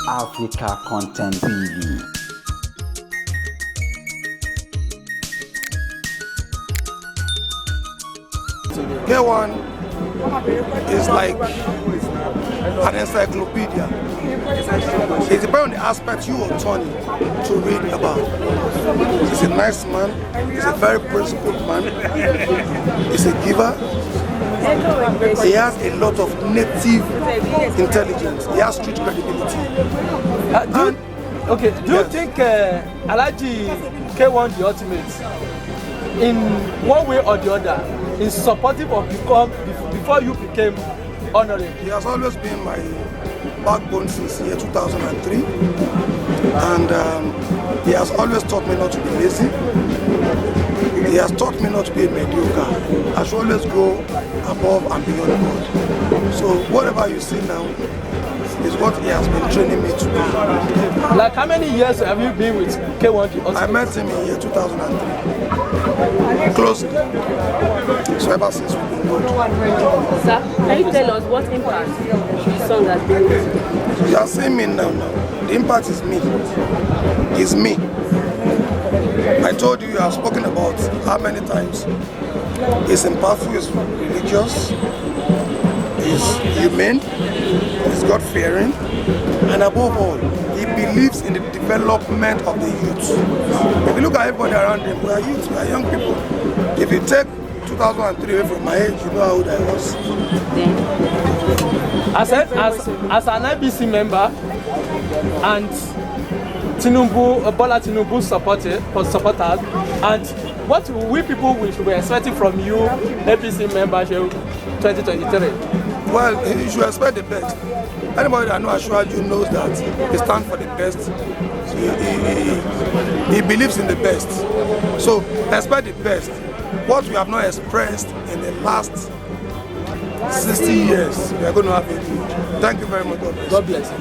Africa Content TV. K1 is like an encyclopedia. It depends on the aspect you will turn to read about. He's a nice man, he's a very principled man, he's a giver. He has a lot of native intelligence, he has street credibility. Do you think Alhaji K1 the Ultimate, in one way or the other, is supportive of before you became honorable? He has always been my backbone since year 2003, and he has always taught me not to be lazy. He has taught me not to be a mediocre. I should always go above and beyond God. So whatever you see now is what he has been training me to do. Like how many years have you been with K1 the Ultimate? I met him in year 2003. Closely. So ever since we've been good. Sir, can you tell us what impact the song has been with you? You are seeing me now. The impact is me. It's me. I told you, I have spoken about how many times. He's impactful, he's religious, he's humane, he's God-fearing, and above all, he believes in the development of the youth. If you look at everybody around him, we are youth, we are young people. If you take 2003 away from my age, you know how old I was. As an IBC member and Bola Tinubu supporters, and what we people should be expecting from you, APC membership 2023? Well, you should expect the best. Anybody that knows Asiwaju knows that he stands for the best. He believes in the best. So expect the best. What we have not expressed in the last 60 years, we are going to have it. Thank you very much. God bless you.